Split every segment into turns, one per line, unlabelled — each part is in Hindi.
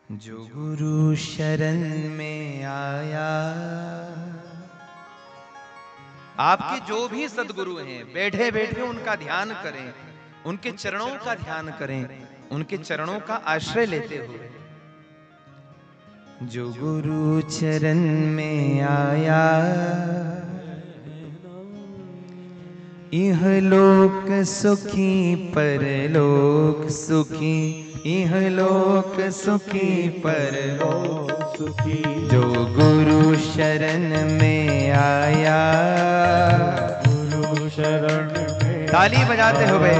जो गुरु शरण में आया। आपके जो भी सदगुरु हैं, बैठे बैठे उनका ध्यान करें, उनके चरणों का ध्यान करें, उनके चरणों का आश्रय लेते हुए। जो गुरु चरण में आया, इहलोक सुखी परलोक सुखी, इहलोक सुखी परलोक सुखी। जो गुरु शरण में आया,
गुरु शरण में
ताली बजाते हुए,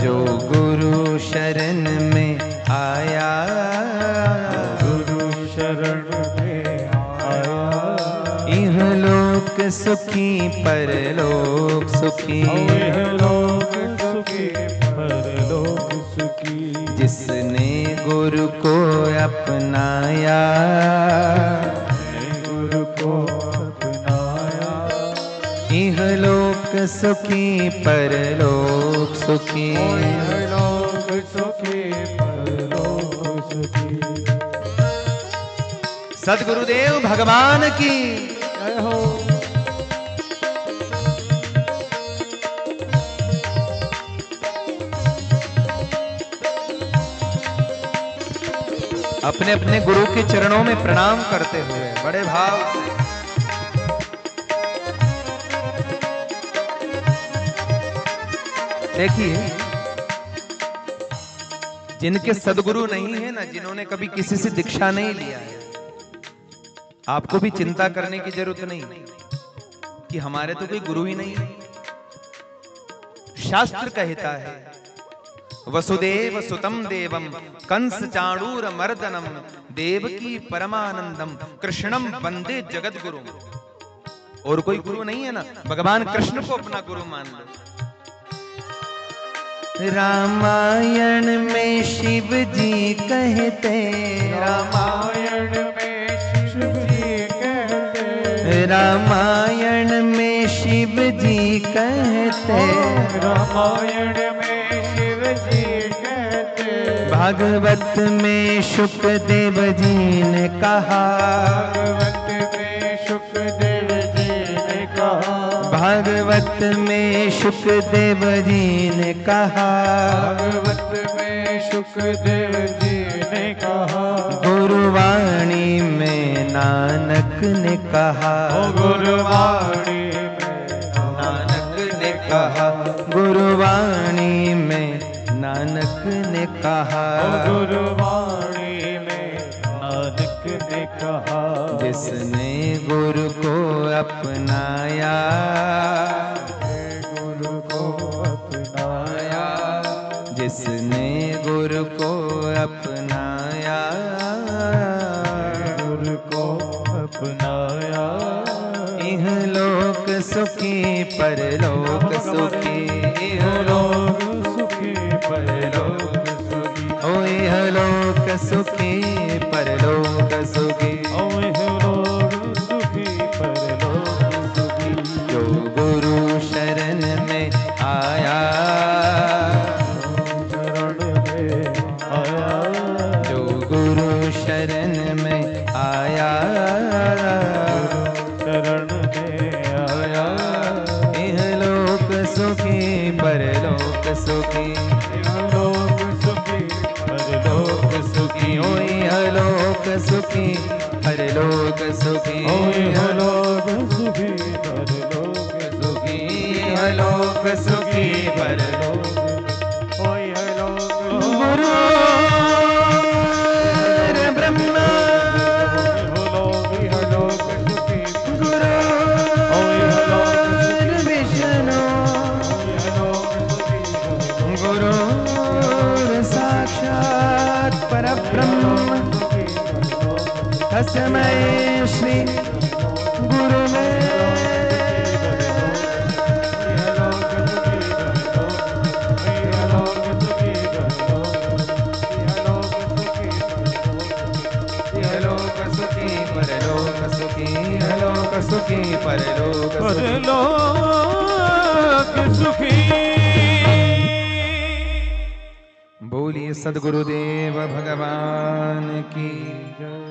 जो गुरु शरण में आया,
गुरु शरण में आया।
इहलोक सुखी परलोक सुखी,
इहलोक सुखी परलोक सुखी।
जिसने गुरु को अपनाया,
गुरु को अपनाया।
इहलोक सुखी परलोक सुखी।
इहलोक सुखी परलोक सुखी।
सद्गुरुदेव भगवान की
जय हो।
अपने अपने गुरु के चरणों में प्रणाम करते हुए बड़े भाव से, देखिए, जिनके सदगुरु नहीं है ना, जिन्होंने कभी किसी से दीक्षा नहीं लिया है, आपको भी चिंता करने की जरूरत नहीं कि हमारे तो कोई गुरु ही नहीं है। शास्त्र कहता है, वसुदेव सुतम देवम कंस चाणूर मर्दनम देवकी परमानंदम कृष्णम वंदे जगत गुरु। और कोई गुरु नहीं है ना, भगवान कृष्ण को अपना गुरु मान लो। रामायण में शिव जी कहते,
रामायण में शिव जी कहते,
रामायण में शिव जी कहते,
रामायण में शिव जी कहते।
भागवत में शुकदेव जी ने कहा,
भागवत में शुकदेव जी ने कहा,
भागवत में शुकदेव जी ने कहा,
भागवत में शुकदेव जी ने कहा।
गुरुवाणी में नानक ने कहा,
गुरुवाणी में
नानक ने कहा, गुरुवाणी में नानक ने कहा,
गुरुवाणी में नानक ने कहा।
जिसने गुरु को अपनाया,
गुरु को अपनाया,
जिसने गुरु को अपनाया,
गुरु को अपनाया।
इहलोक सुखी परलोक सुखी, इहलोक
सुखी परलोक सुखी।
ओ इहलोक सुखी परलोक सुखी।
ओ इहलोक सुखी परलोक सुखी।
जो गुरु शरण में आया,
शरण में आया,
जो गुरु शरण में आया,
शरण में आया।
इहलोक सुखी परलोक सुखी,
इहलोक सुखी परलोक
सुखी। ओ इहलोक सुखी परलोक सुखी,
ओ इहलोक सुखी परलोक
सुखी, इहलोक सुखी परलोक।
ओ इहलोक
गुरु ब्रह्मा
इहलोक सुखी,
गुरु
ओ इहलोक
विष्णु गुरु साक्षात् परब्रह्म तस्मै श्री गुरुवे इहलोक सुखी परलोक सुखी, इहलोक सुखी परलोक सुखी।
परलोक सुखी।
बोलिए सद्गुरुदेव भगवान की।
जय।